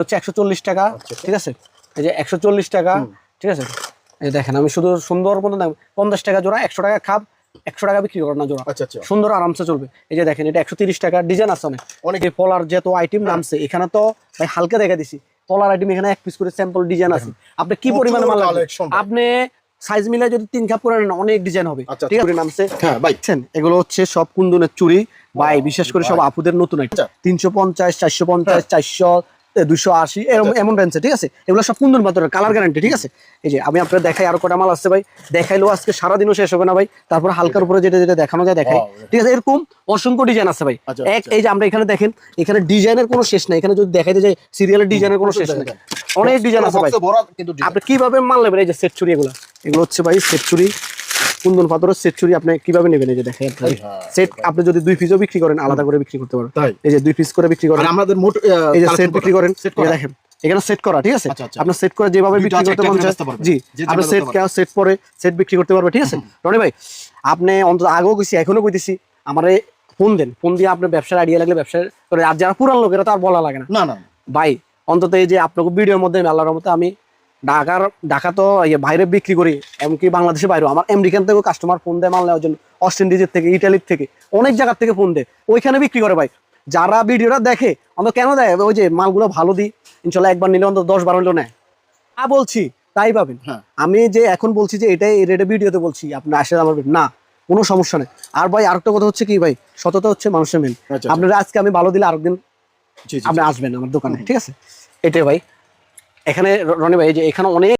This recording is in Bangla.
হচ্ছে 140 টাকা, ঠিক আছে? এই যে 140 টাকা, ঠিক আছে? এই দেখেন আমি শুধু সুন্দর মতো 50 টাকা জোড়া, 100 টাকা খাপ, 100 টাকা বিক্রি করেন না জোড়া। আচ্ছা আচ্ছা, সুন্দর আরামসে চলবে। এই যে দেখেন এটা 130 টাকা, ডিজাইন আছে অনেক পলার যত আইটেম নামছে এখানে তো ভাই হালকা দেখা দিছি। পলার আইটেম এখানে এক পিস করে স্যাম্পল ডিজাইন আছে। আপনি কি পরিমাণে মাল লাগবে, আপনি সাইজ মিলে যদি 3 খাপ করে নেন অনেক ডিজাইন হবে। ঠিক আছে নামছে। হ্যাঁ ভাই, এগুলো হচ্ছে সব কুন্দনের চুড়ি ভাই, বিশেষ করে সব আপুদের নতুন আইটেম। 350, 450, 400, 280 এমন রেঞ্জে, ঠিক আছে? এগুলো সব কুন্দন পাথরের কালার গ্যারান্টি, ঠিক আছে? এই যে আমি আপনাদের দেখাই আরো কটা মাল আসছে ভাই, দেখাইলো আজকে সারাদিনও শেষ হবে না ভাই। তারপর হালকার উপরে যেটা যেটা দেখানো যায় দেখাই, ঠিক আছে? এরকম অসংখ্য ডিজাইন আছে ভাই। এই যে আমরা এখানে দেখেন, এখানে ডিজাইনের কোনো শেষ নাই। এখানে যদি দেখাইতে যাই সিরিয়ালের ডিজাইনের কোনো শেষ নাই, অনেক ডিজাইন আছে ভাই। আপনি কিভাবে মাল নেবেন? এই যে সেট চুড়ি, এগুলো হচ্ছে ভাই সেট চুড়ি, কুন্দন পাথরের সেট চুড়ি। আপনি কিভাবে নেবেন? এই যে দেখেন সেট, আপনি যদি 2 পিসও বিক্রি করেন আলাদা করে বিক্রি করতে পারবেন। এই যে 2 পিস করে বিক্রি করেন, আমাদের মোট এই যে সেট বিক্রি করেন, দেখেন এখানে সেট করা, ঠিক আছে? আপনার সেট করে যেভাবে বিক্রি করতে মন চায়, জি আপনি সেট পরে সেট বিক্রি করতে পারবে, ঠিক আছে? রনি ভাই আপনি অন্তত আগেও কইছি এখনো কইতেছি, আমারে ফোন দেন, ফোন দিয়ে আপনার ব্যবসার আইডিয়া লাগলে ব্যবসা করে। আর যারা পুরান লোকেরা তো আর বলা লাগে না না ভাই। অন্তত এই যে আপনাকে ভিডিওর মধ্যে আল্লাহর মতো আমি ঢাকা তো বাইরে বিক্রি করি, এমনকি বাংলাদেশে বাইরে আমার আমেরিকান থেকেও কাস্টমার ফোন দেয় মাল নেওয়ার জন্য, ওয়েস্ট ইন্ডিজের থেকে, ইটালির থেকে, অনেক জায়গার থেকে ফোন দেয়, ওইখানে বিক্রি করে ভাই। যারা ভিডিওটা দেখে অন্তত কেন দেয়, ওই যে মালগুলো ভালো দিই, ইনশাল্লাহ একবার নিলে অন্তত 10-12 নিলেও নেয়। বলছি তাই পাবেন। আমি যে এখন বলছি যে এটাই এই রেটে ভিডিওতে বলছি, আপনি আসে আমার না, কোনো সমস্যা নেই। আর ভাই আরেকটা কথা হচ্ছে কি ভাই, সততা হচ্ছে মানুষের মেন। আপনারা আজকে আমি ভালো দিলে আরেকদিন আপনি আসবেন আমার দোকানে, ঠিক আছে? এটাই ভাই। এখানে রনি ভাই যে এখানে অনেক